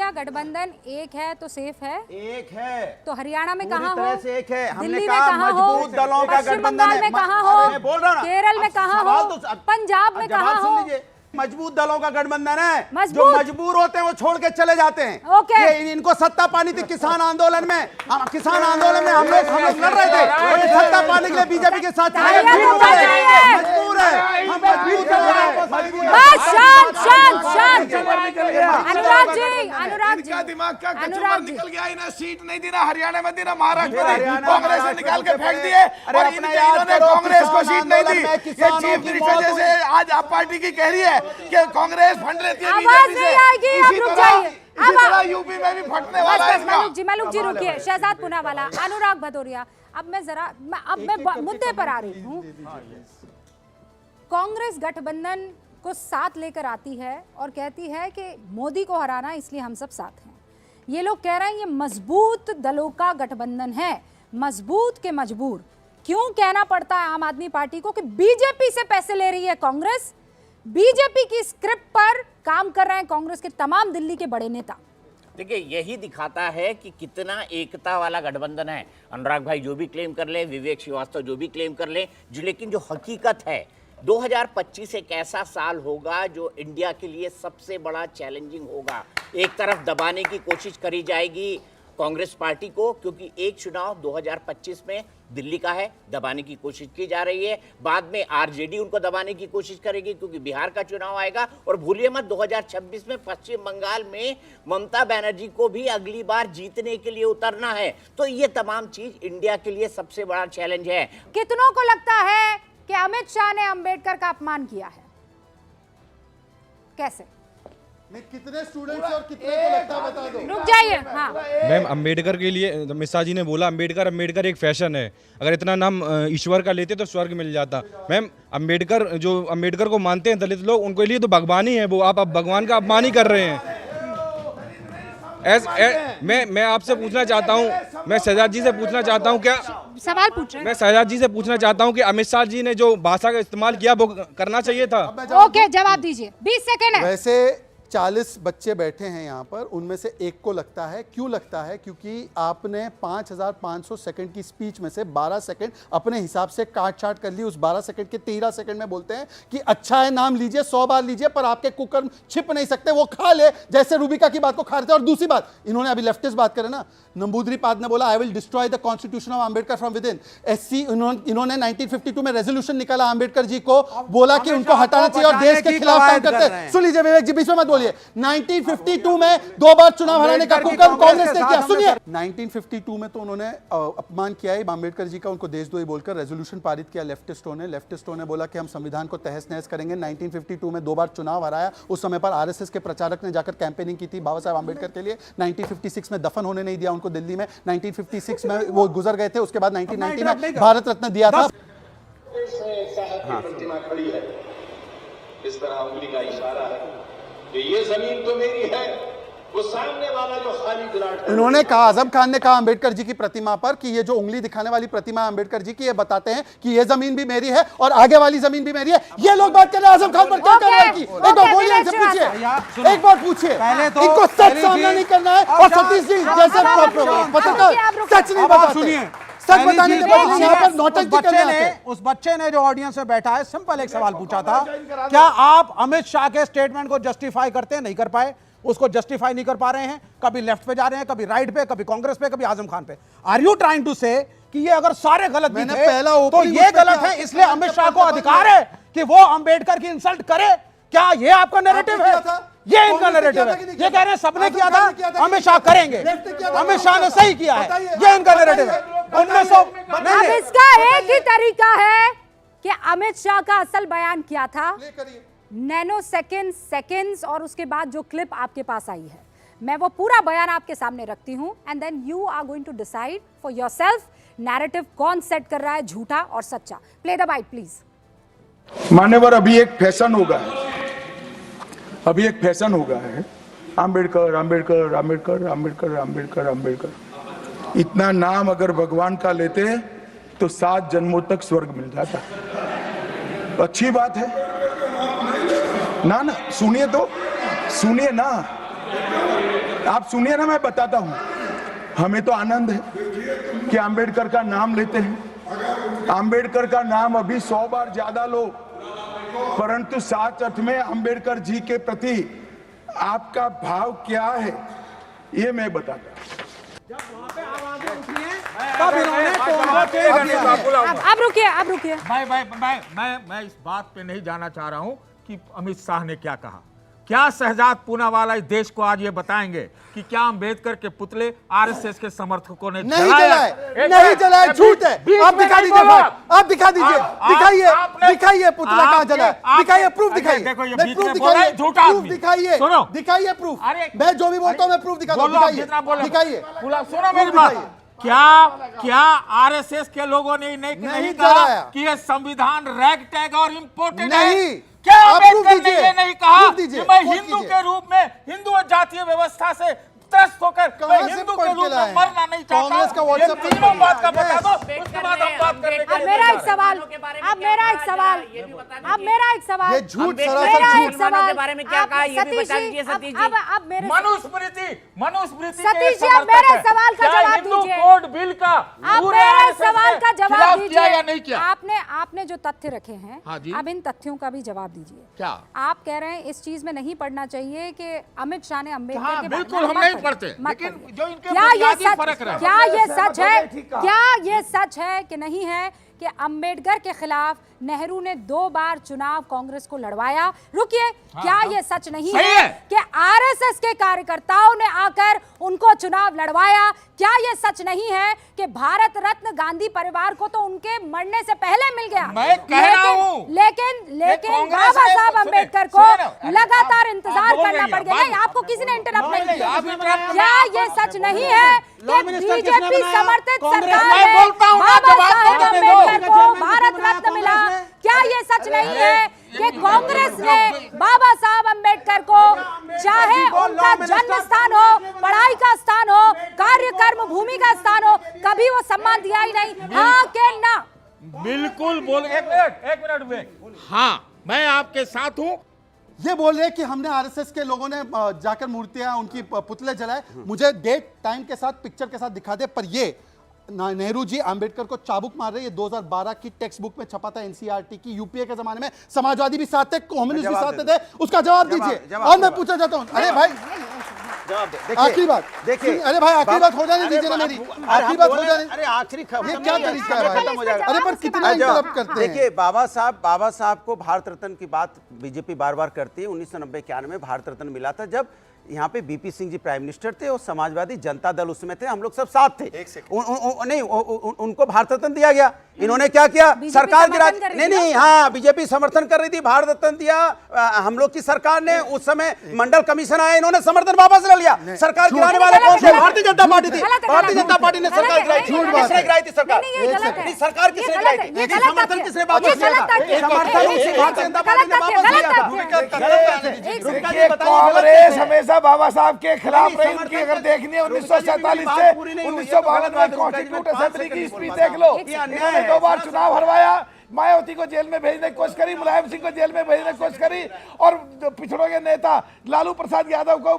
India गठबंधन एक है तो सेफ है, एक है तो हरियाणा में पूरी कहाँ तरह हो, से एक है। हमने दिल्ली में कहा कहाँ हो, मजबूत दलों का पश्चिम गठबंधन बंगाल है। में कहाँ अरे हो, मैं बोल रहा हूं ना, केरल में अब कहाँ सवाल हो, तो पंजाब में कहाँ सुन हो। लीजिए, मजबूत दलों का गठबंधन है। जो मजबूत? मजबूर होते हैं वो छोड़ के चले जाते हैं। ओके। ये इनको सत्ता पानी थी किसान आंदोलन में, किसान आंदोलन में हम लोग लड़ रहे थे और ये सत्ता पाने के लिए बीजेपी के साथ चले गए। मजबूर है, हम मजबूत अनुराग जी, इनका दिमाग का कचूमर अनुराग जी। निकल गया। इन्हें सीट नहीं दी ना हरियाणा में, दी ना महाराष्ट्र में, हरियाणा कांग्रेस ने निकाल के फेंक दिए और इन्होंने कांग्रेस को सीट नहीं दी। ये चीफ मिनिस्टर जैसे आज आप पार्टी की कह रही है कि कांग्रेस फंड लेती है आवाज बीजेपी नहीं से, आएगी, आप रुक जाइए। इसी तरह यूपी में भी फटने वाला है इसका। मलूक जी रुकिए। शहजाद पूनावाला, अनुराग भदौरिया, अब मैं मुद्दे पर आ रही हूँ। कांग्रेस गठबंधन को साथ लेकर आती है और कहती है कि मोदी को हराना इसलिए हम सब साथ हैं। ये लोग कह रहे हैं ये मजबूत दलों का गठबंधन है। मजबूत के मजबूर क्यों कहना पड़ता है आम आदमी पार्टी को कि बीजेपी से पैसे ले रही है कांग्रेस, बीजेपी की स्क्रिप्ट पर काम कर रहे हैं कांग्रेस के तमाम दिल्ली के बड़े नेता। देखिए, यही दिखाता है कि कितना एकता वाला गठबंधन है। अनुराग भाई जो भी क्लेम कर ले, विवेक श्रीवास्तव जो भी क्लेम कर ले, लेकिन जो हकीकत है 2025 एक ऐसा साल होगा जो इंडिया के लिए सबसे बड़ा चैलेंजिंग होगा। एक तरफ दबाने की कोशिश करी जाएगी कांग्रेस पार्टी को, क्योंकि एक चुनाव 2025 में दिल्ली का है, दबाने की कोशिश की जा रही है। बाद में आरजेडी उनको दबाने की कोशिश करेगी क्योंकि बिहार का चुनाव आएगा। और भूलिए मत 2026 में पश्चिम बंगाल में ममता बनर्जी को भी अगली बार जीतने के लिए उतरना है। तो ये तमाम चीज इंडिया के लिए सबसे बड़ा चैलेंज है। कितनों को लगता है कि अमित शाह ने अंबेडकर का अपमान किया है? कैसे? कितने स्टूडेंट्स और कितने को लगता है बता दो। रुक जाइए। हाँ मैम, अंबेडकर के लिए अमित शाह जी ने बोला अंबेडकर एक फैशन है। अगर इतना नाम ईश्वर का लेते तो स्वर्ग मिल जाता। मैम, अंबेडकर को मानते हैं दलित लोग, उनके लिए तो भगवान ही है वो। आप अब भगवान का अपमान ही कर रहे हैं। मैं आपसे पूछना चाहता हूँ, मैं शहजाद जी से पूछना चाहता हूँ, क्या सवाल पूछ रहे हैं? मैं शहजाद जी से पूछना चाहता हूँ कि अमित शाह जी ने जो भाषा का इस्तेमाल किया वो करना चाहिए था। ओके, जवाब दीजिए, 20 सेकेंड है। वैसे 40 बच्चे बैठे हैं यहाँ पर, उनमें से एक को लगता है। क्यों लगता है? क्योंकि आपने 5500 सेकंड की स्पीच में से 12 सेकंड अपने हिसाब से काट छाट कर ली। उस 12 सेकंड के 13 सेकंड में बोलते हैं कि अच्छा है, नाम लीजिए, 100 बार लीजिए, पर आपके कुकर्म छिप नहीं सकते, वो खा ले जैसे रूबिका की बात को खा रहे थे। और दूसरी बात, इन्होंने अभी लेफ्टिस्ट बात करे ना, नंबूदरी पाद ने बोला I will destroy the constitution of Ambedkar from with in. SC इन्होंने 1952 में रेजोल्यूशन निकाला अंबेडकर जी को, बोला कि उनको हटाना चाहिए और देश के खिलाफ काम करते हैं। सुन लीजिए विवेक जी, बीच में मत बोलिए। 1952 में 2 बार चुनाव हराने का कुकर्म कांग्रेस ने किया। सुनिए, 1952 में तो उन्होंने अपमान किया है अंबेडकर जी का, उनको देशद्रोही बोलकर रेजोल्यूशन पारित किया लेफ्टिस्टों ने बोला कि हम संविधान को तहस नहस करेंगे। 1952 में 2 बार चुनाव हराया। उस समय पर आरएसएस के प्रचारक ने जाकर कैंपेनिंग की थी बाबा साहब अंबेडकर के लिए। 1956 में दफन होने नहीं दिया उनको दिल्ली में। 1956 में वो गुजर गए थे। उसके बाद 1990 में भारत रत्न दिया था। प्रतिमा खड़ी है, इस तरह उंगली का इशारा है कि ये जमीन तो मेरी है, वो सामने वाला जो खाली प्लाट है। इन्होंने कहा, आजम खान ने कहा अंबेडकर जी की प्रतिमा पर कि ये जो उंगली दिखाने वाली प्रतिमा है अंबेडकर जी की, ये बताते हैं कि ये जमीन भी मेरी है और आगे वाली जमीन भी मेरी है। ये लोग बात कर रहे हैं आजम खान पर, क्या कार्रवाई की? एक बार बोलिए, इनसे पूछिए, एक बार पूछिए। इनको सच सामना नहीं करना है। और सतीश जी जैसे पत्रकार सच नहीं बताते, सच बताने के बदले यहाँ पर नौटंकी करने आते हैं। उस बच्चे ने जो ऑडियंस में बैठा है, सिंपल एक सवाल पूछा था, क्या आप अमित शाह के स्टेटमेंट को जस्टिफाई करते हैं? नहीं कर पाए, उसको जस्टिफाई नहीं कर पा रहे हैं। कभी लेफ्ट पे जा रहे हैं, कभी राइट पे, कभी कांग्रेस पे, कभी आजम खान पे। आर यू ट्राइंग टू से कि ये अगर सारे गलत भी थे तो ये गलत है, इसलिए अमित शाह को अधिकार है कि वो अंबेडकर की इंसल्ट करे? क्या ये आपका नैरेटिव है? ये इनका नैरेटिव है। ये कह रहे हैं सबने किया था, अमित शाह करेंगे, अमित शाह ने सही किया है, ये इनका नैरेटिव है। 1900 अब इसका एक ही तरीका है कि अमित शाह का असल बयान क्या था, नैनो सेकंड्स, और उसके बाद जो क्लिप आपके पास आई है, मैं वो पूरा बयान आपके सामने रखती हूं and then you are going to decide for yourself narrative कौन सेट कर रहा है, झूठा और सच्चा। Play the bite please. मान्यवर, अभी एक फैशन होगा है, अभी एक फैशन होगा है, अंबेडकर अंबेडकर अंबेडकर अंबेडकर अंबेडकर अंबेडकर। इतना नाम अगर भगवान का लेते तो 7 जन्मों तक स्वर्ग मिल जाता। अच्छी बात है ना? सुनिए तो, सुनिए ना। आप सुनिए ना, मैं बताता हूं। हमें तो आनंद है कि अंबेडकर का नाम लेते हैं। अंबेडकर का नाम अभी 100 बार ज्यादा लो, परंतु साच अर्थ में अंबेडकर जी के प्रति आपका भाव क्या है ये मैं बताता हूं। अब रुकिए। मैं इस बात पे नहीं जाना चाह रहा हूं कि अमित शाह ने क्या कहा। क्या शहजाद पूनावाला इस देश को आज ये बताएंगे कि क्या अंबेडकर के पुतले आरएसएस के समर्थकों ने नहीं जलाए, झूठ है। आप दिखा दीजिए भाई, आप दिखा दीजिए, दिखाइए पुतला कहाँ जला है, दिखाइए, प्रूफ दिखाइए, प्रूफ दिखाइए, प्रूफ। मैं जो भी बोलता हूँ मैं प्रूफ दिखाता हूँ, दिखाइए। सुनो मेरी बात। क्या आरएसएस के लोगों ने नहीं कहा कि ये संविधान रैग टैग और इम्पोर्टेड है? क्या अंबेडकर ने ये नहीं कहा कि मैं हिंदू के रूप में, हिंदू जातीय व्यवस्था से त्रस्त होकर मैं हिंदू के रूप में मरना नहीं चाहता? ये तीनों बात का बता दो, उसके बाद हम बात करेंगे। अब मेरा एक सवाल, ये झूठ के बारे में क्या कहा ये भी बता दीजिए सतीश जी। अब मेरे मनुस्मृति सतीश जी, अब मेरे सवाल का जवाब दीजिए। कोड बिल का आप मेरे सवाल का जवाब दीजिए। या नहीं किया? आपने जो तथ्य रखे हैं, अब इन तथ्यों का भी जवाब दीजिए। क्या आप कह रहे हैं इस चीज में नहीं पढ़ना चाहिए कि अमित शाह ने अम्बेडकर के बिल्कुल हम नहीं पढ़ते, लेकिन जो इनके क्या ये बुनियादी सच, फर्क रहा है। क्या ये सच है, क्या ये सच है कि नहीं है कि अम्बेडकर के खिलाफ नेहरू ने 2 बार चुनाव कांग्रेस को लड़वाया? रुकिए, क्या ये सच नहीं है कि आरएसएस के कार्यकर्ताओं ने आकर उनको चुनाव लड़वाया? क्या ये सच नहीं है कि भारत रत्न गांधी परिवार को तो उनके मरने से पहले मिल गया? मैं कह रहा हूं, लेकिन बाबा साहब अम्बेडकर को लगातार इंतजार करना पड़ गया। नहीं, आपको किसी ने इंटरप्ट नहीं किया। क्या ये सच नहीं है कि बीजेपी समर्थित सरकार ने बाबा साहेब अम्बेडकर को भारत रत्न मिला? क्या ये सच नहीं है कि कांग्रेस ने बाबा साहब अम्बेडकर को, चाहे उनका जन्म स्थान हो, पढ़ाई का स्थान हो, कार्य कर्म भूमि का स्थान हो, कभी वो सम्मान दिया ही नहीं? हाँ के ना? बिल्कुल बोल, एक मिनट। हाँ, मैं आपके साथ हूँ। ये बोल रहे हैं कि हमने आरएसएस के लोगों ने जाकर मूर्तियां, उनकी पुतले जलाए। मुझे डेट टाइम के साथ, पिक्चर के साथ दिखा दे। पर ये नेहरू जी अंबेडकर को चाबुक मार रहे, ये 2012 की टेक्स्ट बुक में छपा था, एनसीईआरटी की। यूपीए के जमाने में समाजवादी भी साथ थे, कम्युनिस्ट भी साथ थे। उसका जवाब दीजिए। और मैं पूछना चाहता हूँ, अरे भाई आखिरी बात देखिए, अरे भाई आखिरी बात हो जाने दीजिए ना मेरी, आखिरी बात हो जाने। अरे आखिरी खबर, ये क्या तरीका है भाई? अरे पर कितना इंटरप्ट करते हैं। देखिए, बाबा साहब को भारत रत्न की बात बीजेपी बार बार करती है। 1990-91 में भारत रत्न मिला था, जब यहाँ पे BP Singh ji prime minister थे और समाजवादी जनता दल उसमें थे, हम लोग सब साथ थे। उनको भारत रत्न दिया गया। इन्होंने क्या किया? सरकार गिरा, नहीं, हाँ, बीजेपी समर्थन कर रही थी, भारत रत्न दिया। हम लोग की सरकार ने उस समय मंडल कमीशन आया, इन्होंने समर्थन वापस ले लिया। सरकार गिराने वाले कौन थे? भारतीय जनता पार्टी थी। भारतीय जनता पार्टी ने सरकार गिराई। किसने गिराई थी सरकार? सरकार किसने गिराई थी? समर्थन किसने वापस लिया था? समर्थन भारतीय जनता पार्टी ने वापस लिया था। कांग्रेस हमेशा बाबा साहब के खिलाफ रही। उनकी अगर देखनी है 1947 से 1952 में कॉन्स्टिट्यूट असेंबली की स्पीच देख लो। इन्होंने 2 बार चुनाव हरवाया, मायावती को जेल में भेजने की कोशिश करी, मुलायम सिंह को जेल में भेजने की कोशिश करी, और पिछड़ों के नेता लालू प्रसाद यादव को